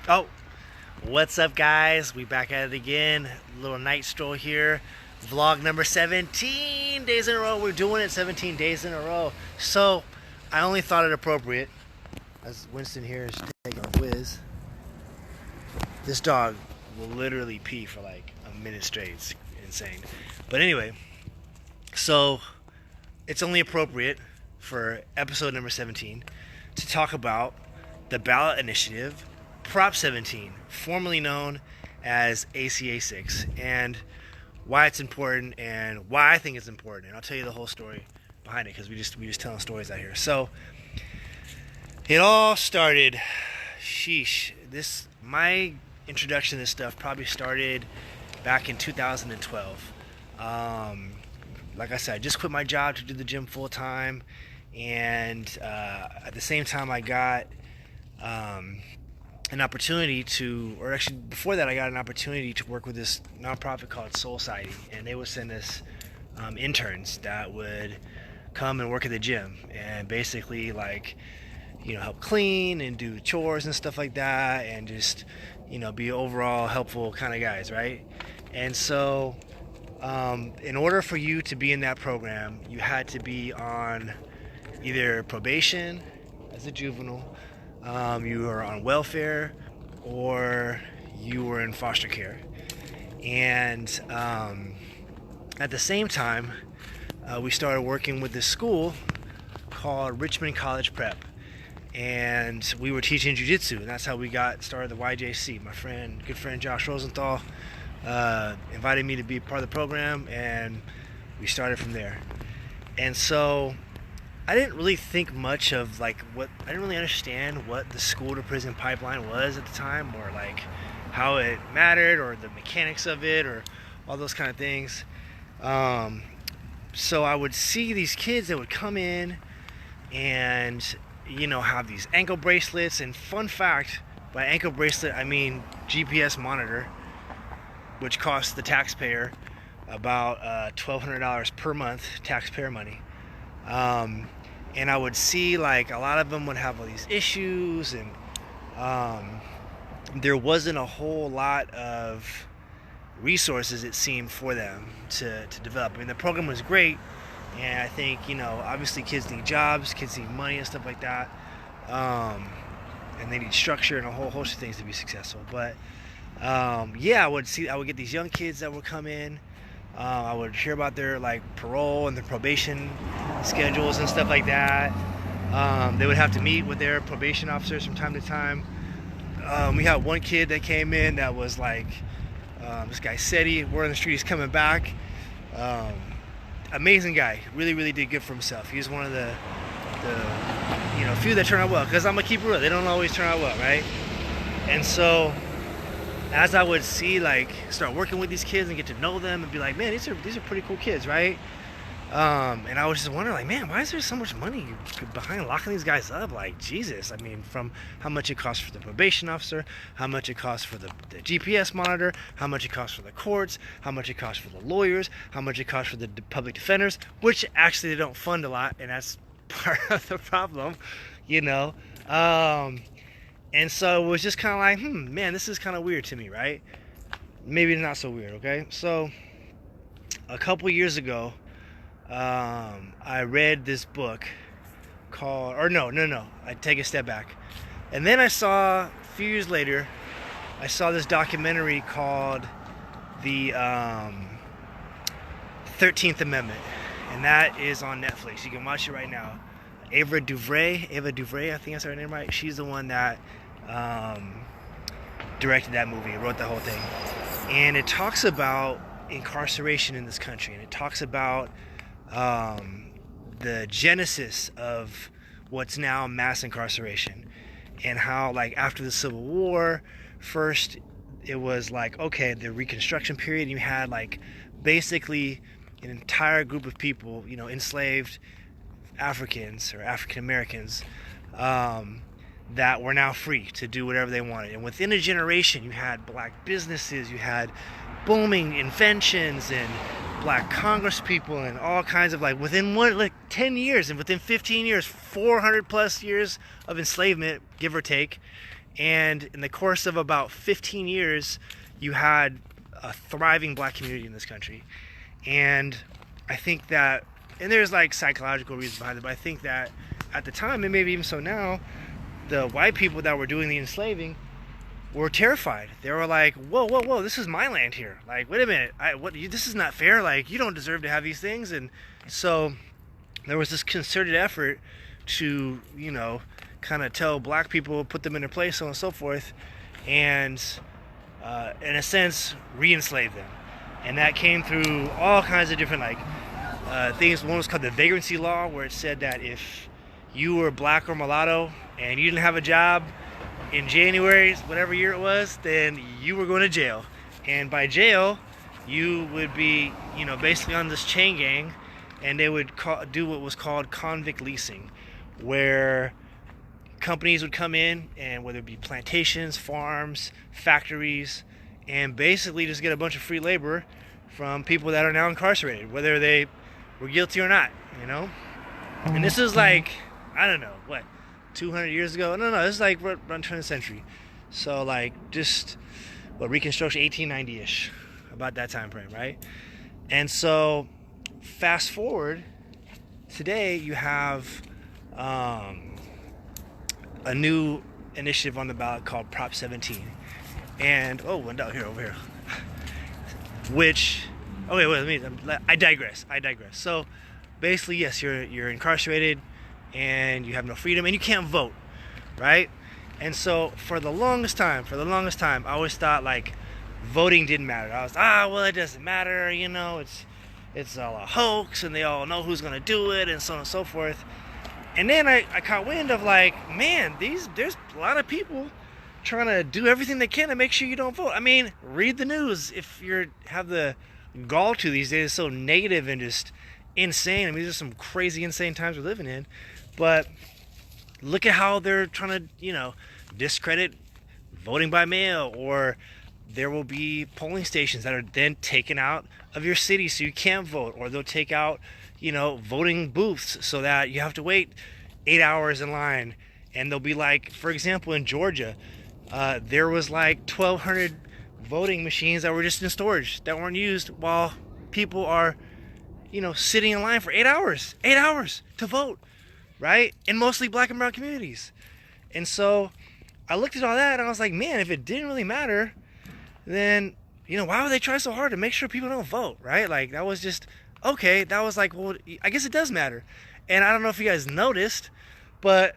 Oh, what's up, guys? We back at it again. Little night stroll here. Vlog number 17 days in a row. We're doing it 17 days in a row. So, I only thought it appropriate, as Winston here is taking a whiz. This dog will literally pee for like a minute straight. It's insane. But anyway, so it's only appropriate for episode number 17 to talk about the ballot initiative Prop 17, formerly known as ACA 6, and why it's important and why I think it's important. And I'll tell you the whole story behind it because we just telling stories out here. So it all started. Sheesh. My introduction to this stuff probably started back in 2012. Like I said, I just quit my job to do the gym full time, and at the same time, I got an opportunity to, or actually before that, I got an opportunity to work with this nonprofit called Soul Society, and they would send us interns that would come and work at the gym and basically help clean and do chores and stuff like that, and just be overall helpful kind of guys, right? And so in order for you to be in that program, you had to be on either probation as a juvenile, you were on welfare, or you were in foster care. And at the same time, we started working with this school called Richmond College Prep. And we were teaching jiu-jitsu, and that's how we got started the YJC. My good friend Josh Rosenthal invited me to be part of the program, and we started from there. And so I didn't really think much of I didn't really understand what the school to prison pipeline was at the time, or how it mattered, or the mechanics of it, or all those kind of things. So I would see these kids that would come in and have these ankle bracelets. And fun fact, by ankle bracelet I mean GPS monitor, which costs the taxpayer about $1,200 per month, taxpayer money. And I would see a lot of them would have all these issues, and there wasn't a whole lot of resources, it seemed, for them to develop. I mean, the program was great, and I think obviously kids need jobs, kids need money and stuff like that, and they need structure and a whole host of things to be successful. But I would get these young kids that would come in. I would hear about their parole and their probation schedules and stuff like that. They would have to meet with their probation officers from time to time. We had one kid that came in that was this guy Seti, word on the street, he's coming back. Amazing guy, really did good for himself. He was one of the few that turn out well, because I'm gonna keep it real, they don't always turn out well, right? And so as I would see start working with these kids and get to know them and be like, man, these are pretty cool kids, right? And I was just wondering, man, why is there so much money behind locking these guys up? Jesus, I mean, from how much it costs for the probation officer, how much it costs for the GPS monitor, how much it costs for the courts, how much it costs for the lawyers, how much it costs for the public defenders, which actually they don't fund a lot, and that's part of the problem, and so it was just kind of man, this is kind of weird to me, right? Maybe not so weird, okay? So a couple years ago, I read this book called, I take a step back. And then I saw, a few years later, I saw this documentary called the 13th Amendment. And that is on Netflix. You can watch it right now. Ava DuVray, I think I said her name right. She's the one that directed that movie, wrote the whole thing. And it talks about incarceration in this country. And it talks about the genesis of what's now mass incarceration, and how after the Civil War, first it was the Reconstruction period, you had basically an entire group of people, enslaved Africans or African Americans, that were now free to do whatever they wanted. And within a generation, you had black businesses, you had booming inventions, and black Congress people, and all kinds of within 10 years and within 15 years, 400 plus years of enslavement, give or take. And in the course of about 15 years, you had a thriving black community in this country. And I think that, and there's like psychological reasons behind it, but I think that at the time, and maybe even so now, the white people that were doing the enslaving were terrified. They were like, whoa, whoa, whoa, this is my land here. Like, wait a minute, this is not fair. Like, you don't deserve to have these things. And so there was this concerted effort to, kind of tell black people, put them in their place, so on and so forth, and in a sense, re-enslave them. And that came through all kinds of different things. One was called the vagrancy law, where it said that if you were black or mulatto and you didn't have a job in January, whatever year it was, then you were going to jail. And by jail, you would be, basically on this chain gang, and they would do what was called convict leasing, where companies would come in, and whether it be plantations, farms, factories, and basically just get a bunch of free labor from people that are now incarcerated, whether they were guilty or not, And this is like, I don't know, 200 years ago? No, this is like around turn of the century. So just, Reconstruction, 1890-ish, about that time frame, right? And so fast forward, today you have a new initiative on the ballot called Prop 17. And, one down here, over here. I digress. So basically, yes, you're incarcerated and you have no freedom and you can't vote, right? And so for the longest time, I always thought voting didn't matter. I was, it doesn't matter, it's all a hoax and they all know who's gonna do it and so on and so forth. And then I caught wind of man, there's a lot of people trying to do everything they can to make sure you don't vote. I mean, read the news if you have the gall to these days. It's so negative and just insane. I mean, these are some crazy, insane times we're living in. But look at how they're trying to, discredit voting by mail, or there will be polling stations that are then taken out of your city so you can't vote, or they'll take out, voting booths so that you have to wait 8 hours in line. And they'll be for example, in Georgia, there was 1,200 voting machines that were just in storage that weren't used while people are, sitting in line for 8 hours to vote, right? In mostly black and brown communities. And so I looked at all that and I was like, man, if it didn't really matter, then, why would they try so hard to make sure people don't vote, right? That was just, okay, that was well, I guess it does matter. And I don't know if you guys noticed, but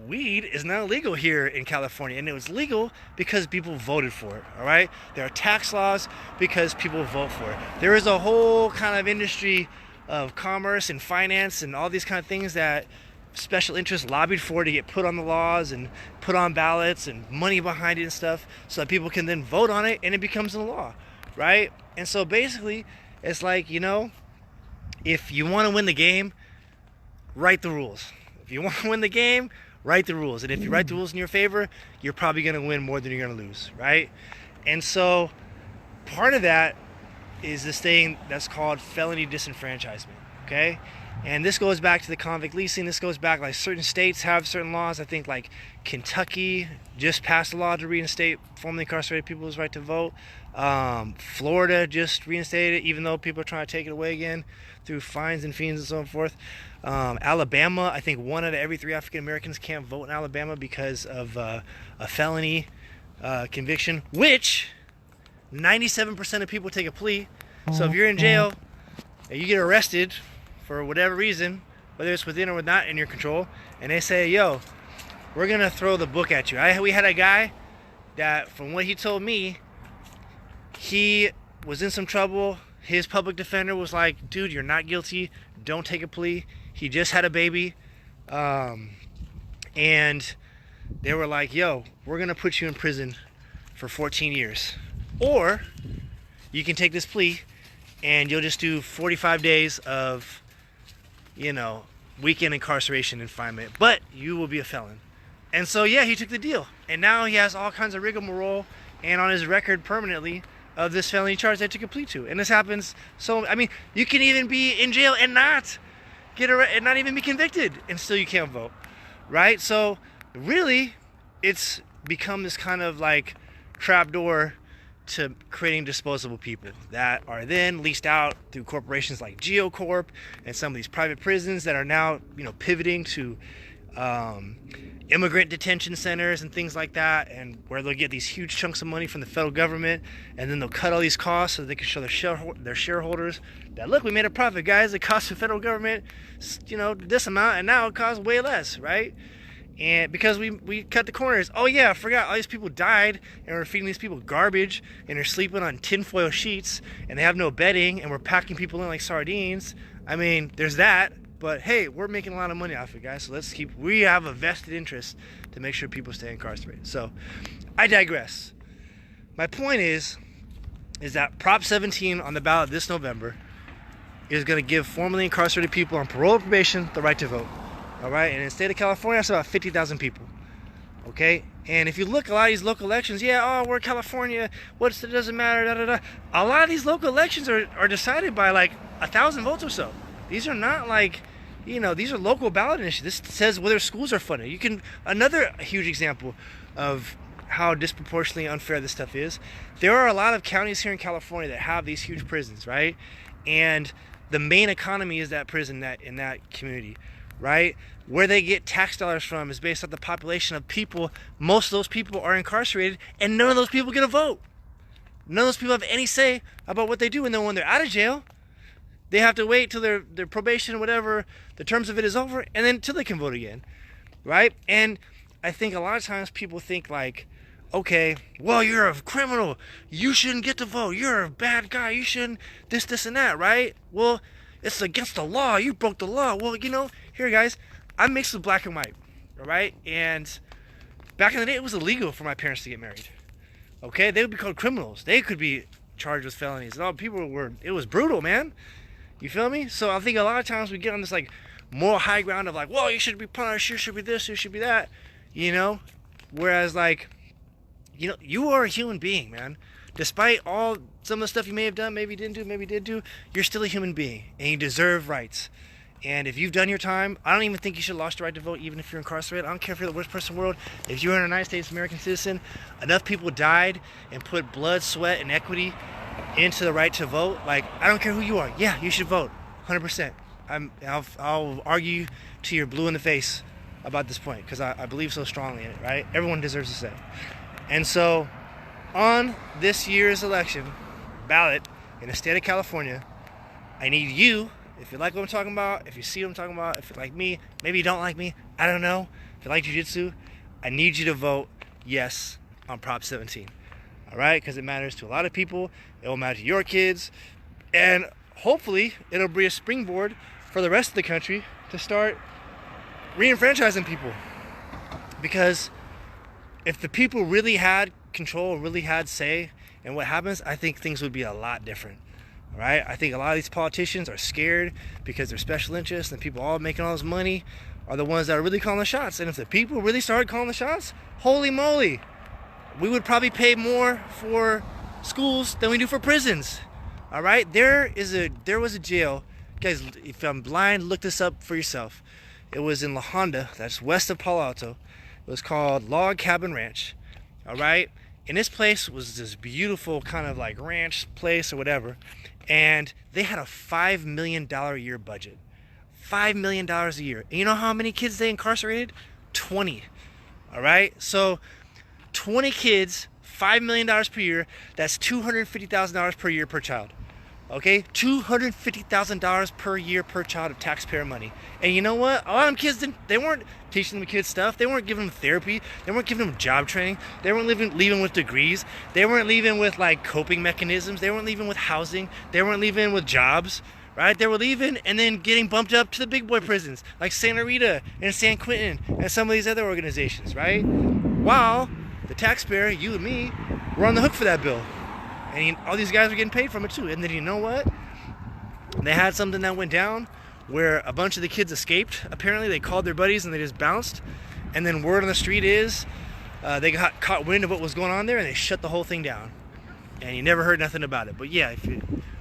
weed is now legal here in California, and it was legal because people voted for it, all right? There are tax laws because people vote for it. There is a whole kind of industry of commerce and finance and all these kind of things that special interests lobbied for to get put on the laws and put on ballots and money behind it and stuff so that people can then vote on it and it becomes a law, right? And so basically, it's if you want to win the game, write the rules. If you want to win the game, write the rules. And if you write the rules in your favor, you're probably going to win more than you're going to lose, right? And so part of that is this thing that's called felony disenfranchisement, okay? And this goes back to the convict leasing. This goes back, certain states have certain laws. I think Kentucky just passed a law to reinstate formerly incarcerated people's right to vote. Florida just reinstated it, even though people are trying to take it away again through fines and fees and so forth. Alabama, I think 1 out of every 3 African Americans can't vote in Alabama because of a felony conviction, which 97% of people take a plea. So if you're in jail and you get arrested for whatever reason, whether it's within or not in your control, and they say, yo, we're going to throw the book at you. We had a guy that, from what he told me, he was in some trouble. His public defender was like, dude, you're not guilty. Don't take a plea. He just had a baby. And they were like, yo, we're going to put you in prison for 14 years. Or you can take this plea and you'll just do 45 days of, weekend incarceration and confinement. But you will be a felon. And so, yeah, he took the deal. And now he has all kinds of rigmarole and on his record permanently of this felony charge that took a plea to. And this happens. So, you can even be in jail and not and not even be convicted, and still you can't vote, right? So really, it's become this kind of like trapdoor to creating disposable people that are then leased out through corporations like GeoCorp and some of these private prisons that are now, pivoting to immigrant detention centers and things like that, and where they'll get these huge chunks of money from the federal government, and then they'll cut all these costs so they can show their shareholders that, look, we made a profit, guys. It cost the federal government, this amount, and now it costs way less, right? And because we cut the corners. Oh yeah, I forgot, all these people died, and we're feeding these people garbage, and they're sleeping on tinfoil sheets, and they have no bedding, and we're packing people in like sardines. I mean, there's that. But hey, we're making a lot of money off it, guys. So we have a vested interest to make sure people stay incarcerated. So I digress. My point is that Prop 17 on the ballot this November is going to give formerly incarcerated people on parole or probation the right to vote. All right. And in the state of California, that's about 50,000 people. Okay. And if you look at a lot of these local elections, we're California. It doesn't matter. Da, da, da. A lot of these local elections are decided by like 1,000 votes or so. These are not like, these are local ballot initiatives. This says whether schools are funded. Another huge example of how disproportionately unfair this stuff is. There are a lot of counties here in California that have these huge prisons, right? And the main economy is that prison in that community, right? Where they get tax dollars from is based on the population of people. Most of those people are incarcerated, and none of those people get a vote. None of those people have any say about what they do, and then when they're out of jail, they have to wait till their probation, whatever, the terms of it is over, and then till they can vote again, right? And I think a lot of times people think like, okay, well, you're a criminal. You shouldn't get to vote. You're a bad guy. You shouldn't this, and that, right? Well, it's against the law. You broke the law. Well, here, guys, I'm mixed with black and white, all right? And back in the day, it was illegal for my parents to get married, okay? They would be called criminals. They could be charged with felonies. And it was brutal, man. You feel me? So I think a lot of times we get on this like moral high ground of like, well, you should be punished, you should be this, you should be that, whereas like, you are a human being, man. Despite some of the stuff you may have done, maybe didn't do, maybe did do, you're still a human being, and you deserve rights. And if you've done your time, I don't even think you should have lost the right to vote, even if you're incarcerated. I don't care if you're the worst person in the world. If you're a United States American citizen, enough people died and put blood, sweat, and equity into the right to vote. Like, I don't care who you are. Yeah, you should vote, 100%. I'll argue to your blue in the face about this point because I believe so strongly in it, right? Everyone deserves a say. And so, on this year's election ballot in the state of California, I need you, if you like what I'm talking about, if you see what I'm talking about, if you like me, maybe you don't like me, I don't know. If you like jiu-jitsu, I need you to vote yes on Prop 17. All right? Because it matters to a lot of people. It will matter to your kids. And hopefully, it'll be a springboard for the rest of the country to start re-enfranchising people. Because if the people really had control, really had say in what happens, I think things would be a lot different. All right? I think a lot of these politicians are scared because they're special interests, and people all making all this money are the ones that are really calling the shots. And if the people really started calling the shots, holy moly, we would probably pay more for schools than we do for prisons. All right? There was a jail. Guys, if I'm blind, look this up for yourself. It was in La Honda, that's west of Palo Alto. It was called Log Cabin Ranch. All right? And this place was this beautiful kind of like ranch place or whatever. And they had a $5 million a year budget. $5 million a year. And you know how many kids they incarcerated? 20. All right? So 20 kids, $5 million per year. That's $250,000 per year per child. Okay? $250,000 per year per child of taxpayer money. And you know what? A lot of them kids they weren't teaching them kids stuff. They weren't giving them therapy. They weren't giving them job training. They weren't leaving with degrees. They weren't leaving with like coping mechanisms. They weren't leaving with housing. They weren't leaving with jobs. Right? They were leaving and then getting bumped up to the big boy prisons like Santa Rita and San Quentin and some of these other organizations, right? While the taxpayer, you and me, were on the hook for that bill. And all these guys were getting paid from it too. And then you know what? They had something that went down where a bunch of the kids escaped. Apparently they called their buddies and they just bounced. And then word on the street is they got caught wind of what was going on there and they shut the whole thing down. And you never heard nothing about it. But yeah,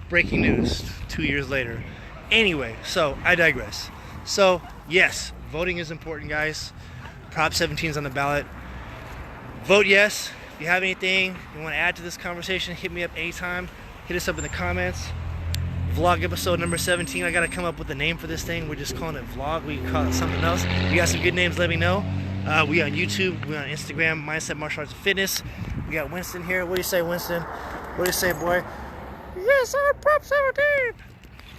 breaking news 2 years later. Anyway, so I digress. So yes, voting is important, guys. Prop 17 is on the ballot. vote yes. If you have anything you want to add to this conversation, hit me up anytime. Hit us up in the comments. Vlog episode number 17. I gotta come up with a name for this thing. We're just calling it vlog. We can call it something else. If you got some good names, let me know. We on YouTube, we on Instagram, Mindset Martial Arts and Fitness. We got Winston here. What do you say, Winston? What do you say, boy? Yes, I'm Prop 17.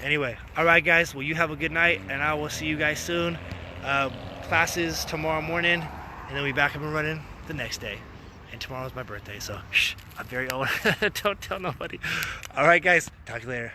Anyway, all right, guys. Well, you have a good night, and I will see you guys soon. Classes tomorrow morning, and then we'll be back up and running the next day. And tomorrow's my birthday, so shh, I'm very old. Don't tell nobody. All right, guys. Talk to you later.